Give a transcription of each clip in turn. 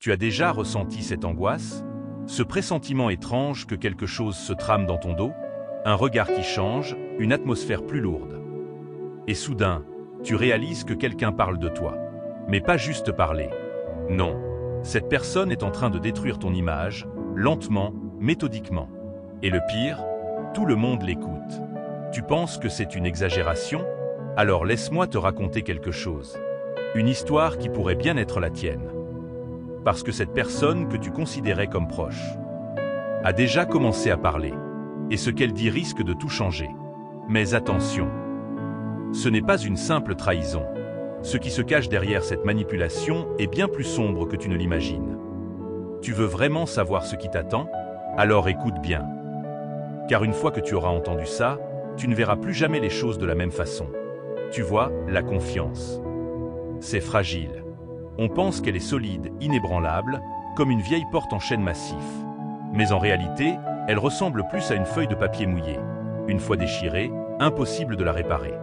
Tu as déjà ressenti cette angoisse? Ce pressentiment étrange que quelque chose se trame dans ton dos? Un regard qui change, une atmosphère plus lourde. Et soudain, tu réalises que quelqu'un parle de toi. Mais pas juste parler. Non. Cette personne est en train de détruire ton image, lentement, méthodiquement. Et le pire, tout le monde l'écoute. Tu penses que c'est une exagération? Alors laisse-moi te raconter quelque chose. Une histoire qui pourrait bien être la tienne. Parce que cette personne que tu considérais comme proche a déjà commencé à parler. Et ce qu'elle dit risque de tout changer. Mais attention, ce n'est pas une simple trahison. Ce qui se cache derrière cette manipulation est bien plus sombre que tu ne l'imagines. Tu veux vraiment savoir ce qui t'attend? Alors écoute bien. Car une fois que tu auras entendu ça, tu ne verras plus jamais les choses de la même façon. Tu vois, la confiance. C'est fragile. On pense qu'elle est solide, inébranlable, comme une vieille porte en chêne massif. Mais en réalité, elle ressemble plus à une feuille de papier mouillée. Une fois déchirée, impossible de la réparer.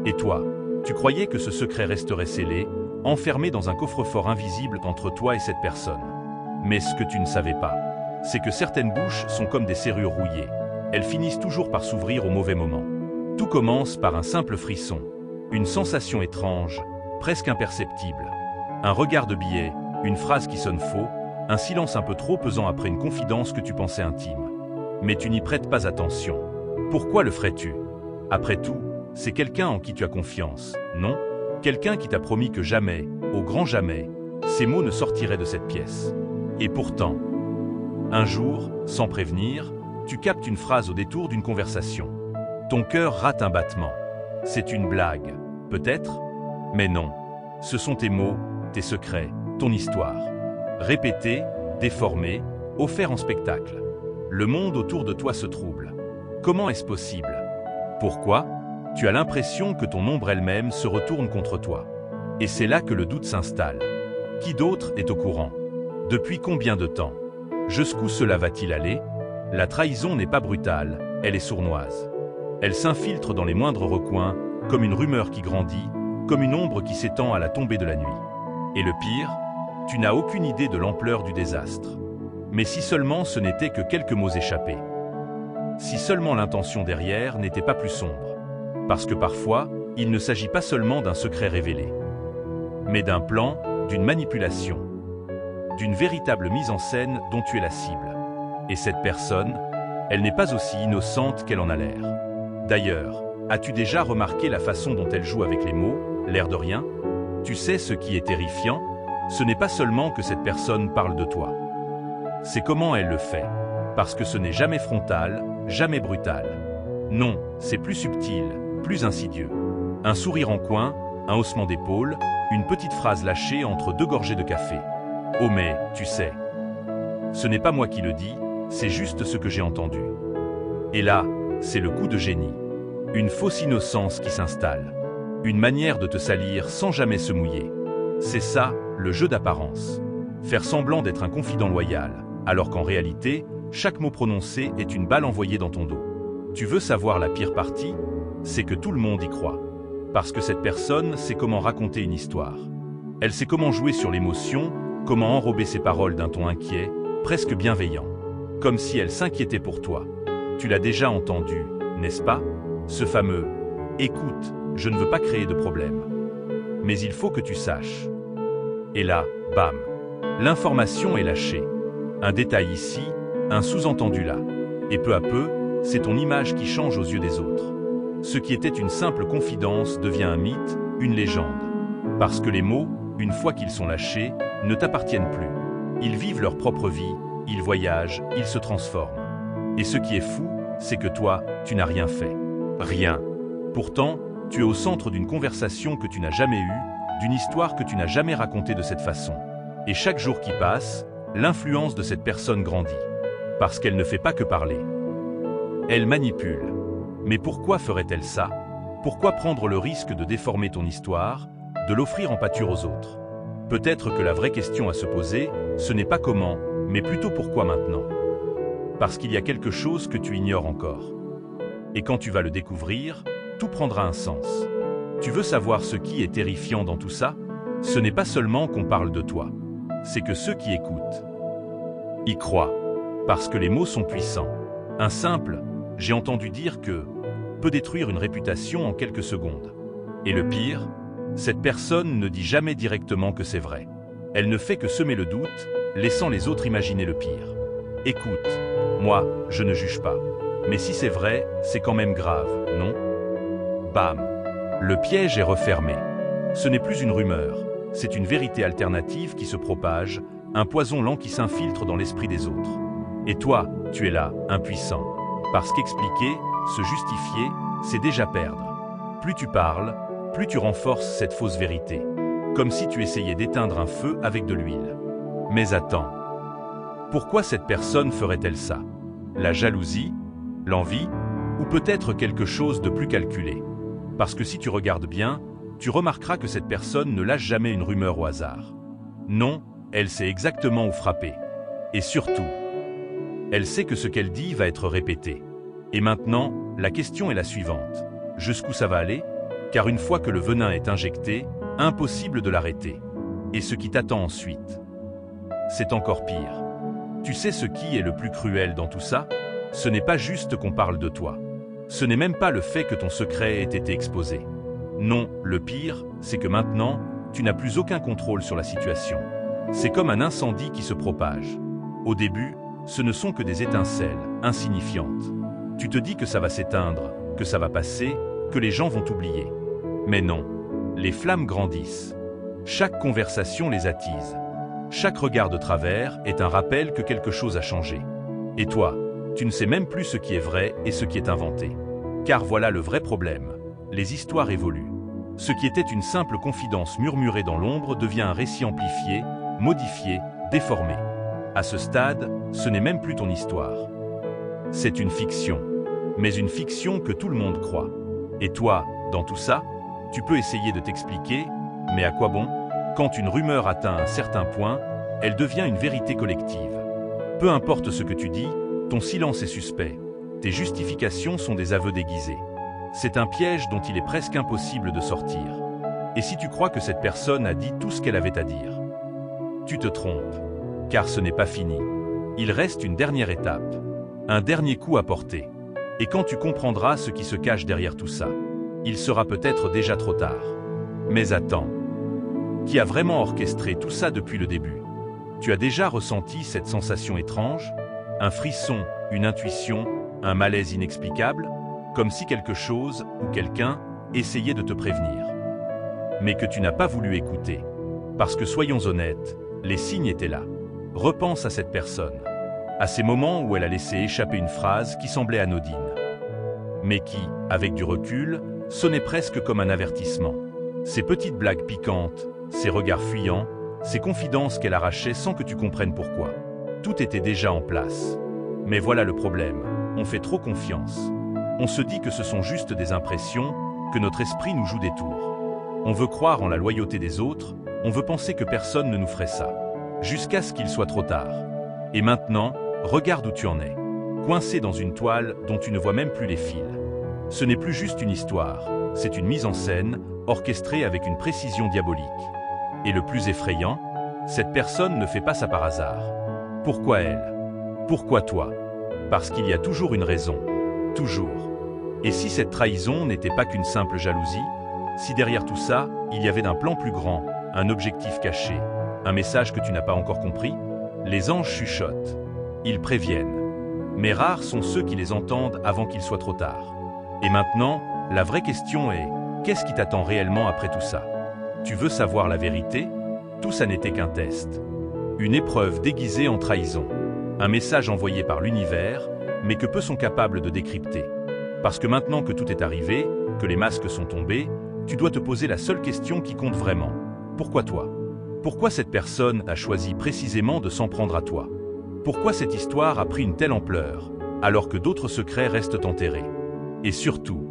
Et toi, tu croyais que ce secret resterait scellé, enfermé dans un coffre-fort invisible entre toi et cette personne. Mais ce que tu ne savais pas, c'est que certaines bouches sont comme des serrures rouillées. Elles finissent toujours par s'ouvrir au mauvais moment. Tout commence par un simple frisson, une sensation étrange, presque imperceptible. Un regard de biais, une phrase qui sonne faux, un silence un peu trop pesant après une confidence que tu pensais intime. Mais tu n'y prêtes pas attention. Pourquoi le ferais-tu? Après tout, c'est quelqu'un en qui tu as confiance, non? Quelqu'un qui t'a promis que jamais, au grand jamais, ces mots ne sortiraient de cette pièce. Et pourtant, un jour, sans prévenir, tu captes une phrase au détour d'une conversation. Ton cœur rate un battement. C'est une blague, peut-être? Mais non. Ce sont tes mots, tes secrets, ton histoire. Répétés, déformés, offerts en spectacle. Le monde autour de toi se trouble. Comment est-ce possible? Pourquoi? Tu as l'impression que ton ombre elle-même se retourne contre toi. Et c'est là que le doute s'installe. Qui d'autre est au courant? Depuis combien de temps? Jusqu'où cela va-t-il aller? La trahison n'est pas brutale, elle est sournoise. Elle s'infiltre dans les moindres recoins, comme une rumeur qui grandit, comme une ombre qui s'étend à la tombée de la nuit. Et le pire, tu n'as aucune idée de l'ampleur du désastre. Mais si seulement ce n'était que quelques mots échappés. Si seulement l'intention derrière n'était pas plus sombre. Parce que parfois, il ne s'agit pas seulement d'un secret révélé, mais d'un plan, d'une manipulation, d'une véritable mise en scène dont tu es la cible. Et cette personne, elle n'est pas aussi innocente qu'elle en a l'air. D'ailleurs, as-tu déjà remarqué la façon dont elle joue avec les mots, l'air de rien? Tu sais ce qui est terrifiant? Ce n'est pas seulement que cette personne parle de toi. C'est comment elle le fait. Parce que ce n'est jamais frontal, jamais brutal. Non, c'est plus subtil, plus insidieux. Un sourire en coin, un haussement d'épaule, une petite phrase lâchée entre deux gorgées de café. Oh mais, tu sais, ce n'est pas moi qui le dis, c'est juste ce que j'ai entendu. Et là, c'est le coup de génie. Une fausse innocence qui s'installe. Une manière de te salir sans jamais se mouiller. C'est ça, le jeu d'apparence. Faire semblant d'être un confident loyal, alors qu'en réalité, chaque mot prononcé est une balle envoyée dans ton dos. Tu veux savoir la pire partie? C'est que tout le monde y croit. Parce que cette personne sait comment raconter une histoire. Elle sait comment jouer sur l'émotion, comment enrober ses paroles d'un ton inquiet, presque bienveillant. Comme si elle s'inquiétait pour toi. Tu l'as déjà entendu, n'est-ce pas? Ce fameux « Écoute, je ne veux pas créer de problème. Mais il faut que tu saches. » Et là, bam, l'information est lâchée. Un détail ici, un sous-entendu là. Et peu à peu, c'est ton image qui change aux yeux des autres. Ce qui était une simple confidence devient un mythe, une légende. Parce que les mots, une fois qu'ils sont lâchés, ne t'appartiennent plus. Ils vivent leur propre vie, ils voyagent, ils se transforment. Et ce qui est fou, c'est que toi, tu n'as rien fait. Rien. Pourtant, tu es au centre d'une conversation que tu n'as jamais eue, d'une histoire que tu n'as jamais racontée de cette façon. Et chaque jour qui passe, l'influence de cette personne grandit. Parce qu'elle ne fait pas que parler. Elle manipule. Mais pourquoi ferait-elle ça? Pourquoi prendre le risque de déformer ton histoire, de l'offrir en pâture aux autres? Peut-être que la vraie question à se poser, ce n'est pas comment, mais plutôt pourquoi maintenant? Parce qu'il y a quelque chose que tu ignores encore. Et quand tu vas le découvrir, tout prendra un sens. Tu veux savoir ce qui est terrifiant dans tout ça? Ce n'est pas seulement qu'on parle de toi. c'est que ceux qui écoutent y croient, parce que les mots sont puissants. Un simple « j'ai entendu dire que » peut détruire une réputation en quelques secondes. Et le pire, cette personne ne dit jamais directement que c'est vrai. Elle ne fait que semer le doute, laissant les autres imaginer le pire. Écoute, moi, je ne juge pas. Mais si c'est vrai, c'est quand même grave, non? Bam! Le piège est refermé. Ce n'est plus une rumeur, c'est une vérité alternative qui se propage, un poison lent qui s'infiltre dans l'esprit des autres. Et toi, tu es là, impuissant. Parce qu'expliquer, se justifier, c'est déjà perdre. Plus tu parles, plus tu renforces cette fausse vérité. Comme si tu essayais d'éteindre un feu avec de l'huile. Mais attends. Pourquoi cette personne ferait-elle ça? La jalousie? L'envie? Ou peut-être quelque chose de plus calculé? Parce que si tu regardes bien, tu remarqueras que cette personne ne lâche jamais une rumeur au hasard. Non, elle sait exactement où frapper. Et surtout, elle sait que ce qu'elle dit va être répété. Et maintenant, la question est la suivante. Jusqu'où ça va aller? Car une fois que le venin est injecté, impossible de l'arrêter. Et ce qui t'attend ensuite, c'est encore pire. Tu sais ce qui est le plus cruel dans tout ça? Ce n'est pas juste qu'on parle de toi. Ce n'est même pas le fait que ton secret ait été exposé. Non, le pire, c'est que maintenant, tu n'as plus aucun contrôle sur la situation. C'est comme un incendie qui se propage. Au début, ce ne sont que des étincelles, insignifiantes. Tu te dis que ça va s'éteindre, que ça va passer, que les gens vont t'oublier. Mais non, les flammes grandissent. Chaque conversation les attise. Chaque regard de travers est un rappel que quelque chose a changé. Et toi, tu ne sais même plus ce qui est vrai et ce qui est inventé. Car voilà le vrai problème. Les histoires évoluent. Ce qui était une simple confidence murmurée dans l'ombre devient un récit amplifié, modifié, déformé. À ce stade, ce n'est même plus ton histoire. C'est une fiction. Mais une fiction que tout le monde croit. Et toi, dans tout ça, tu peux essayer de t'expliquer, mais à quoi bon? Quand une rumeur atteint un certain point, elle devient une vérité collective. Peu importe ce que tu dis, ton silence est suspect. Tes justifications sont des aveux déguisés. C'est un piège dont il est presque impossible de sortir. Et si tu crois que cette personne a dit tout ce qu'elle avait à dire, tu te trompes. Car ce n'est pas fini. Il reste une dernière étape. Un dernier coup à porter. Et quand tu comprendras ce qui se cache derrière tout ça, il sera peut-être déjà trop tard. Mais attends. Qui a vraiment orchestré tout ça depuis le début? Tu as déjà ressenti cette sensation étrange? Un frisson, une intuition, un malaise inexplicable? Comme si quelque chose ou quelqu'un essayait de te prévenir. Mais que tu n'as pas voulu écouter. Parce que soyons honnêtes, les signes étaient là. Repense à cette personne. À ces moments où elle a laissé échapper une phrase qui semblait anodine. Mais qui, avec du recul, sonnait presque comme un avertissement. Ces petites blagues piquantes, ces regards fuyants, ces confidences qu'elle arrachait sans que tu comprennes pourquoi. Tout était déjà en place. Mais voilà le problème, on fait trop confiance. On se dit que ce sont juste des impressions, que notre esprit nous joue des tours. On veut croire en la loyauté des autres, on veut penser que personne ne nous ferait ça. Jusqu'à ce qu'il soit trop tard. Et maintenant, regarde où tu en es. Coincé dans une toile dont tu ne vois même plus les fils. Ce n'est plus juste une histoire, c'est une mise en scène, orchestrée avec une précision diabolique. Et le plus effrayant, cette personne ne fait pas ça par hasard. Pourquoi elle? Pourquoi toi? Parce qu'il y a toujours une raison. Toujours. Et si cette trahison n'était pas qu'une simple jalousie? Si derrière tout ça, il y avait un plan plus grand, un objectif caché, un message que tu n'as pas encore compris? Les anges chuchotent. Ils préviennent. Mais rares sont ceux qui les entendent avant qu'il soit trop tard. Et maintenant, la vraie question est, qu'est-ce qui t'attend réellement après tout ça? Tu veux savoir la vérité? Tout ça n'était qu'un test. Une épreuve déguisée en trahison. Un message envoyé par l'univers, mais que peu sont capables de décrypter. Parce que maintenant que tout est arrivé, que les masques sont tombés, tu dois te poser la seule question qui compte vraiment. Pourquoi toi? Pourquoi cette personne a choisi précisément de s'en prendre à toi? Pourquoi cette histoire a pris une telle ampleur, alors que d'autres secrets restent enterrés? Et surtout,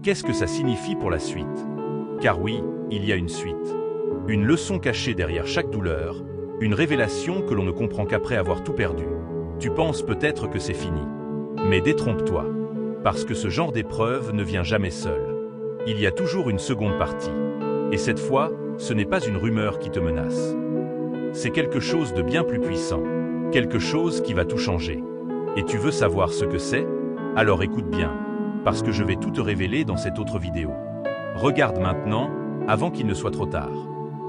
qu'est-ce que ça signifie pour la suite? Car oui, il y a une suite. Une leçon cachée derrière chaque douleur, une révélation que l'on ne comprend qu'après avoir tout perdu. Tu penses peut-être que c'est fini. Mais détrompe-toi, parce que ce genre d'épreuve ne vient jamais seul. Il y a toujours une seconde partie. Et cette fois, ce n'est pas une rumeur qui te menace. C'est quelque chose de bien plus puissant. Quelque chose qui va tout changer. Et tu veux savoir ce que c'est? Alors écoute bien, parce que je vais tout te révéler dans cette autre vidéo. Regarde maintenant, avant qu'il ne soit trop tard.